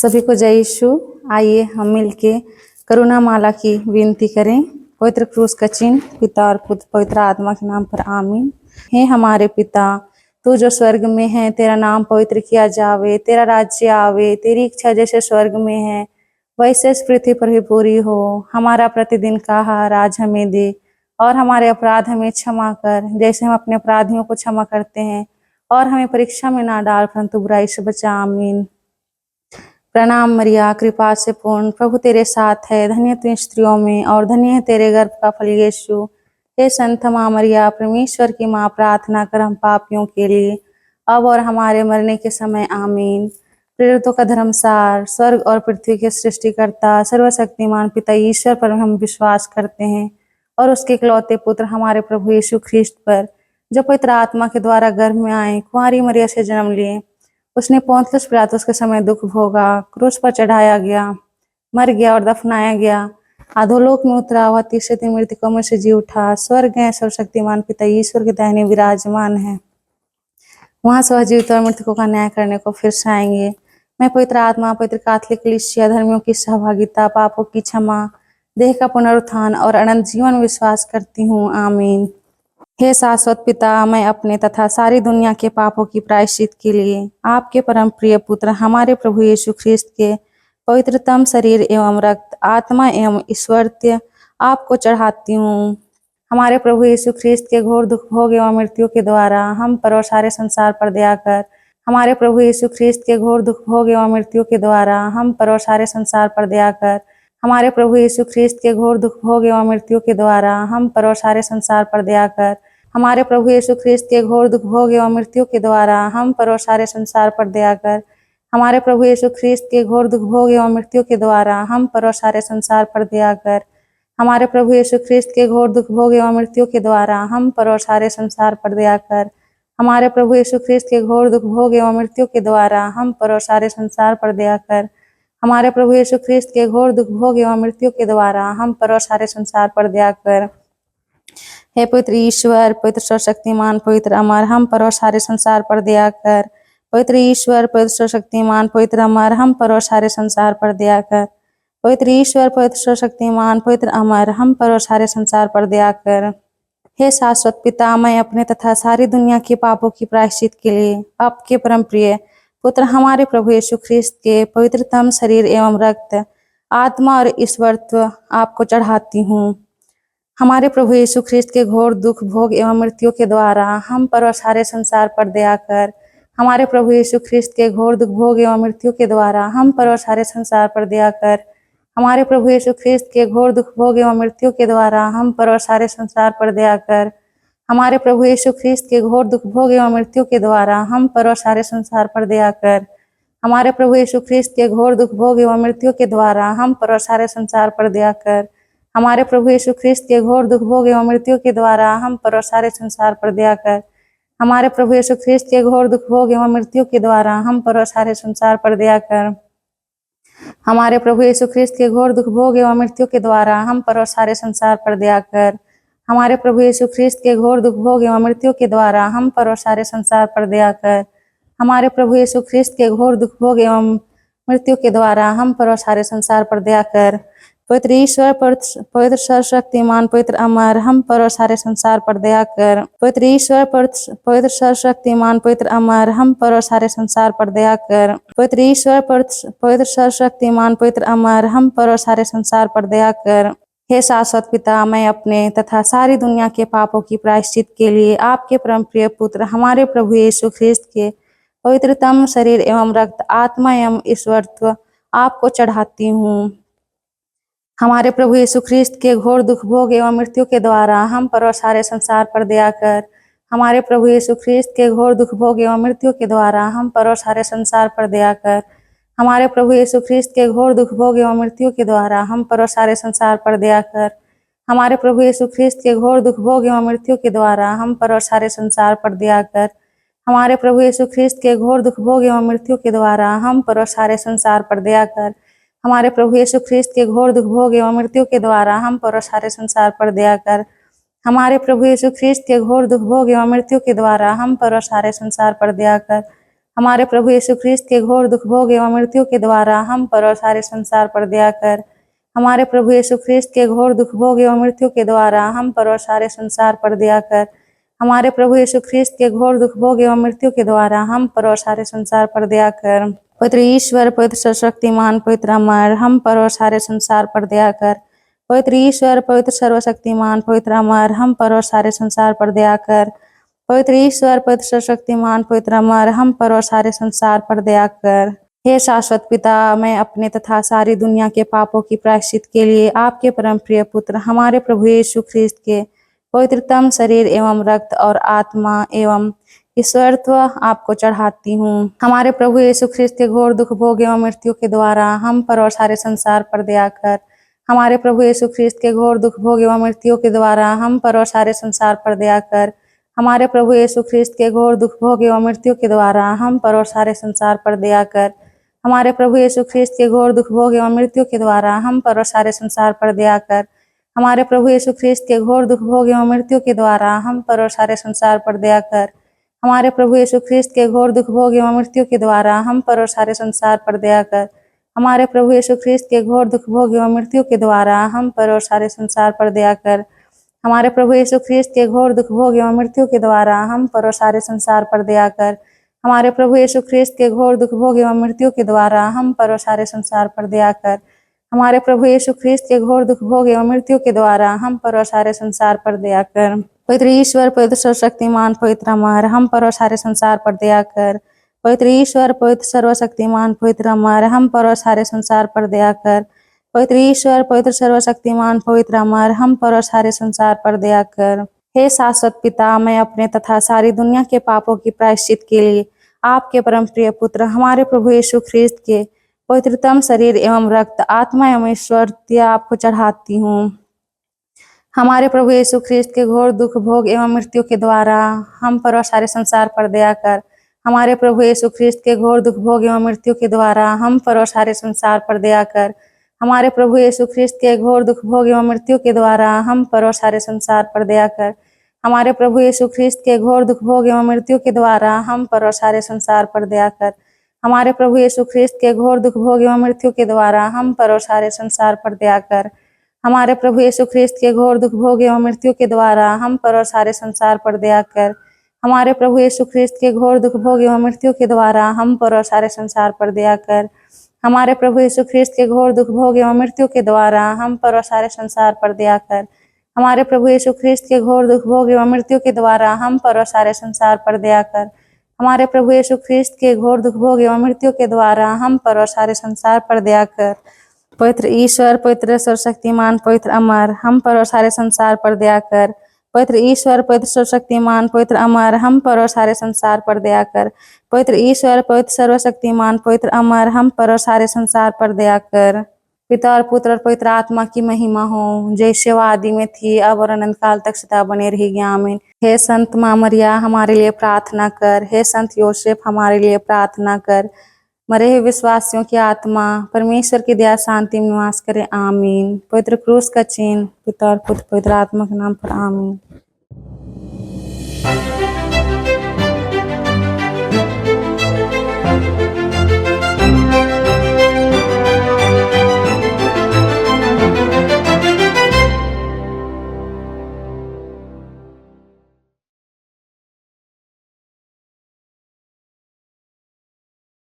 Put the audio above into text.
सभी को जय यीशु। आइए हम मिलके करुणा माला की विनती करें। पवित्र क्रूस का चिन्ह पिता और पुत्र पवित्र आत्मा के नाम पर आमीन। हे हमारे पिता, तू जो स्वर्ग में है, तेरा नाम पवित्र किया जावे, तेरा राज्य आवे, तेरी इच्छा जैसे स्वर्ग में है वैसे इस पृथ्वी पर भी पूरी हो। हमारा प्रतिदिन का आहार आज हमें दे, और हमारे अपराध हमें क्षमा कर जैसे हम अपने अपराधियों को क्षमा करते हैं, और हमें परीक्षा में ना डाल परंतु बुराई से बचा। आमीन। प्रणाम मरिया, कृपा से पूर्ण, प्रभु तेरे साथ है, धन्य तू स्त्रियों में और धन्य है तेरे गर्भ का फल यीशु। हे संत माँ मरिया, परमेश्वर की माँ, प्रार्थना कर हम पापियों के लिए अब और हमारे मरने के समय। आमीन। प्रेरितों का धर्मसार। स्वर्ग और पृथ्वी के सृष्टिकर्ता सर्वशक्तिमान पिता ईश्वर पर हम विश्वास करते हैं, और उसके इकलौते पुत्र हमारे प्रभु यीशु ख्रिस्ट पर, जो पवित्र आत्मा के द्वारा गर्भ में आए, कुंवारी मरिया से जन्म लिए, उसने पोंतियुस पिलातुस के समय दुख भोगा, क्रूस पर चढ़ाया गया, मर गया और दफनाया गया, अधोलोक में उतरा, वह तीसरे दिन मृतकों में से जी उठा, स्वर्ग गए, सर्वशक्तिमान पिता ईश्वर के दाहिने विराजमान है, वहां से वह जीवित और मृतकों का न्याय करने को फिर से आएंगे। मैं पवित्र आत्मा, पवित्र कैथोलिक कलीसिया, धर्मियों की सहभागिता, पापों की क्षमा, देह का पुनरुत्थान और अनंत जीवन विश्वास करती हूँ। आमीन। हे शाश्वत पिता, मैं अपने तथा सारी दुनिया के पापों की प्रायश्चित के लिए आपके परम प्रिय पुत्र हमारे प्रभु यीशु ख्रिस्त के पवित्रतम शरीर एवं रक्त, आत्मा एवं ईश्वरत्व आपको चढ़ाती हूँ। हमारे प्रभु यीशु ख्रिस्त के घोर दुख भोग एवं मृत्यु के द्वारा हम पर और सारे संसार पर दया कर। हमारे प्रभु यीशु ख्रिस्त के घोर दुख भोग एवं मृत्यु के द्वारा हम पर और सारे संसार पर दया कर। हमारे प्रभु यीशु ख्रिस्त के घोर दुख भोग एवं मृत्यु के द्वारा हम पर और सारे संसार पर दया कर। हमारे प्रभु यीशु ख्रिस्त के घोर दुख भोग एवं मृत्यु के द्वारा हम पर और सारे संसार पर दया कर। हमारे प्रभु यीशु ख्रिस्त के घोर दुख भोग एवं मृत्यु के द्वारा हम पर और सारे संसार पर दया कर। हमारे प्रभु यीशु ख्रिस्त के घोर दुख भोग एवं मृत्यु के द्वारा हम पर और सारे संसार पर दया कर। हमारे प्रभु यीशु ख्रिस्त के घोर दुख भोग एवं मृत्यु के द्वारा हम पर और सारे संसार पर दया कर। हमारे प्रभु यीशु ख्रिस्त के घोर दुख भोग एवं मृत्यु के द्वारा हम पर और सारे संसार पर दया कर। हे पवित्र ईश्वर, पवित्र सर्वशक्तिमान, पवित्र अमर, हम पर और सारे संसार पर दया कर। पवित्र ईश्वर, पवित्र सर्वशक्तिमान, पवित्र अमर, हम पर और सारे संसार पर दया कर। पवित्र ईश्वर, पवित्र सर्वशक्तिमान, पवित्र अमर, हम पर और सारे संसार पर दया कर। हे शाश्वत पिता, मैं अपने तथा सारी दुनिया के पापों की प्रायश्चित के लिए आपके परम प्रिय पुत्र हमारे प्रभु यीशु ख्रिस्त के पवित्रतम शरीर एवं रक्त, आत्मा और ईश्वरत्व आपको चढ़ाती हूँ। हमारे प्रभु यीशु ख्रिस्त के घोर दुख भोग एवं मृत्यु के द्वारा हम पर और सारे संसार पर दया कर। हमारे प्रभु यीशु ख्रिस्त के घोर दुख भोग एवं मृत्यु के द्वारा हम पर और सारे संसार पर दया कर। हमारे प्रभु यीशु ख्रिस्त के घोर दुख भोग एवं मृत्यु के द्वारा हम पर और सारे संसार पर दया कर। हमारे प्रभु यीशु ख्रिस्त के घोर दुख भोग एवं मृत्यु के द्वारा हम पर और सारे संसार पर दया कर। हमारे प्रभु यीशु ख्रिस्त के घोर दुख भोग एवं मृत्यु के द्वारा हम पर और सारे संसार पर दया कर। हमारे प्रभु यीशु ख्रिस्त के घोर दुख भोग एवं मृत्यु के द्वारा हम पर और सारे संसार पर दया कर। हमारे प्रभु यीशु ख्रिस्त के घोर दुख भोग एवं मृत्यु के द्वारा हम पर और सारे संसार पर दया कर। हमारे प्रभु यीशु ख्रिस्त के घोर दुख भोग एवं मृत्यु के द्वारा हम पर और सारे संसार पर दया कर। हमारे प्रभु यीशु ख्रिस्त के घोर दुख भोग एवं मृत्यु के द्वारा हम पर और सारे संसार पर दया कर। हमारे प्रभु यीशु ख्रिस्त के घोर दुख भोग एवं मृत्यु के द्वारा हम पर और सारे संसार पर दया कर। पवित्र ईश्वर, पवित्र सर्वशक्तिमान, पवित्र अमर, हम पर और सारे संसार पर दया कर। पवित्र ईश्वर, पवित्र सर्वशक्तिमान, पवित्र अमर, हम पर और सारे संसार पर दया कर। पवित्र ईश्वर, पवित्र सर्वशक्तिमान, पवित्र अमर, हम पर और सारे संसार पर दया कर। हे शाश्वत पिता, मैं अपने तथा सारी दुनिया के पापों की प्रायश्चित के लिए आपके परम प्रिय पुत्र हमारे प्रभु यीशु ख्रिस्त के पवित्रतम शरीर एवं रक्त, आत्मा एवं ईश्वरत्व आपको चढ़ाती हूँ। हमारे प्रभु यीशु ख्रिस्त के घोर दुख भोग एवं मृत्यु के द्वारा हम पर और सारे संसार पर दया कर। हमारे प्रभु यीशु ख्रिस्त के घोर दुख भोग एवं मृत्यु के द्वारा हम पर और सारे संसार पर दया कर। हमारे प्रभु यीशु ख्रिस्त के घोर दुख भोग एवं मृत्यु के द्वारा हम पर और सारे संसार पर दया कर। हमारे प्रभु यीशु ख्रिस्त के घोर दुख भोग एवं मृत्यु के द्वारा हम पर और सारे संसार पर दया कर। हमारे प्रभु यीशु ख्रिस्त के घोर दुख भोग एवं मृत्यु के द्वारा हम पर और सारे संसार पर दया कर। हमारे प्रभु यीशु ख्रिस्त के घोर दुख भोग एवं मृत्यु के द्वारा हम पर और सारे संसार पर दया कर। हमारे प्रभु यीशु ख्रिस्त के घोर दुख भोग एवं मृत्यु के द्वारा हम पर और सारे संसार पर दया कर। हमारे प्रभु यीशु ख्रिस्त के घोर दुख भोग एवं मृत्यु के द्वारा हम पर और सारे संसार पर दया कर। हमारे प्रभु यीशु ख्रिस्त के घोर दुख भोग एवं मृत्यु के द्वारा हम पर और सारे संसार पर दया कर। हमारे प्रभु यीशु ख्रिस्त के घोर दुख भोग एवं मृत्यु के द्वारा हम पर और सारे संसार पर दया कर। पवित्र ईश्वर, पवित्र सर्वशक्तिमान, पवित्र अमर, हम पर और सारे संसार पर दया कर। पवित्र ईश्वर, पवित्र सर्वशक्तिमान, पवित्र अमर, हम पर और सारे संसार पर दया कर। पवित्र ईश्वर, पवित्र सर्वशक्तिमान, पवित्र अमर, हम पर और सारे संसार पर दया कर। हे शाश्वत पिता, मैं अपने तथा सारी दुनिया के पापों की प्रायश्चित के लिए आपके परम प्रिय पुत्र हमारे प्रभु यीशु ख्रिस्त के पवित्रतम शरीर एवं रक्त और आत्मा एवं ईश्वरत्व आपको चढ़ाती हूँ। हमारे प्रभु यीशु ख्रिस्त के घोर दुख भोग एवं मृत्यु के द्वारा हम पर और सारे संसार पर दया कर। हमारे प्रभु यीशु ख्रिस्त के घोर दुख भोग एवं मृत्यु के द्वारा हम पर और सारे संसार पर दया कर। हमारे प्रभु यीशु ख्रिस्त के घोर दुख भोग एवं मृत्यु के द्वारा हम पर और सारे संसार पर दया कर। हमारे प्रभु यीशु ख्रिस्त के घोर दुख भोग एवं मृत्यु के द्वारा हम पर और सारे संसार पर दया कर। हमारे प्रभु यीशु ख्रिस्त के घोर दुख भोग एवं मृत्यु के द्वारा हम पर और सारे संसार पर दया कर। हमारे प्रभु यीशु ख्रिस्त के घोर दुख भोग एवं मृत्यु के द्वारा हम पर और सारे संसार पर दया कर। हमारे प्रभु यीशु ख्रिस्त के घोर दुख भोग एवं मृत्यु के द्वारा हम पर और सारे संसार पर दया कर। हमारे प्रभु यीशु ख्रिस्त के घोर दुख भोग एवं मृत्यु के द्वारा हम पर और सारे संसार पर दया कर। हमारे प्रभु यीशु ख्रिस्त के घोर दुख भोग एवं मृत्यु के द्वारा हम पर और सारे संसार पर दया कर। हमारे प्रभु यीशु ख्रिस्त के घोर दुख भोग एवं मृत्यु के द्वारा हम पर और सारे संसार पर दया कर। पवित्र ईश्वर, पवित्र सर्वशक्तिमान, पवित्र अमर, हम पर और सारे संसार पर दया कर। पवित्र ईश्वर, पवित्र सर्वशक्तिमान, पवित्र अमर, हम पर और सारे संसार पर दया कर। पवित्र ईश्वर, पवित्र सर्वशक्तिमान, पवित्र अमर, हम पर और सारे संसार पर दया कर। हे शाश्वत पिता, मैं अपने तथा सारी दुनिया के पापों की प्रायश्चित के लिए आपके परम प्रिय पुत्र हमारे प्रभु यीशु ख्रिस्त के पवित्रतम शरीर एवं रक्त, आत्मा एवं ईश्वरत्व आपको चढ़ाती हूँ। हमारे प्रभु यीशु ख्रिस्त के घोर दुख भोग एवं मृत्यु के द्वारा हम पर और सारे संसार पर दया कर। हमारे प्रभु यीशु ख्रिस्त के घोर दुख भोग एवं मृत्यु के द्वारा हम पर और सारे संसार पर दया कर। हमारे प्रभु यीशु ख्रिस्त के घोर दुख भोग एवं मृत्यु के द्वारा हम पर और सारे संसार पर दया कर। हमारे प्रभु यीशु ख्रिस्त के घोर दुख भोग एवं मृत्यु के द्वारा हम पर और सारे संसार पर दया कर। हमारे प्रभु यीशु ख्रिस्त के घोर दुख भोग एवं मृत्यु के द्वारा हम पर और सारे संसार पर दया कर। हमारे प्रभु यीशु ख्रिस्त के घोर दुख भोग एवं मृत्यु के द्वारा हम पर और सारे संसार पर दया कर। हमारे प्रभु यीशु ख्रिस्त के घोर दुख भोग एवं मृत्यु के द्वारा हम पर और सारे संसार पर दया कर। हमारे प्रभु यीशु ख्रिस्त के घोर दुख भोग एवं मृत्यु के द्वारा हम पर और सारे संसार पर दया कर। हमारे प्रभु यीशु ख्रिस्त के घोर दुख भोग एवं मृत्यु के द्वारा हम पर और सारे संसार पर दया कर। हमारे प्रभु यीशु ख्रिस्त के घोर दुख भोग एवं मृत्यु के द्वारा हम पर और सारे संसार पर दया कर। पवित्र ईश्वर, पवित्र सर्वशक्तिमान, पवित्र अमर, हम पर और सारे संसार पर दया कर। पवित्र ईश्वर, पवित्र सर्वशक्तिमान, पवित्र अमर, हम पर और सारे संसार पर दया कर। पवित्र ईश्वर, पवित्र सर्वशक्तिमान, पवित्र अमर, हम पर और सारे संसार पर दया कर। पिता और पुत्र और पवित्र आत्मा की महिमा हो, जैसे वो आदि में थी, अब और अनंत काल तक सदा बने रहेगी, आमीन। हे संत माँ मरिया, हमारे लिए प्रार्थना कर। हे संत योसेफ, हमारे लिए प्रार्थना कर। मरे हुए विश्वासियों की आत्मा परमेश्वर की दया शांति में निवास करे, आमीन। पवित्र क्रूस का चिन्ह, पिता और पुत्र पवित्र आत्मा के नाम पर, आमीन।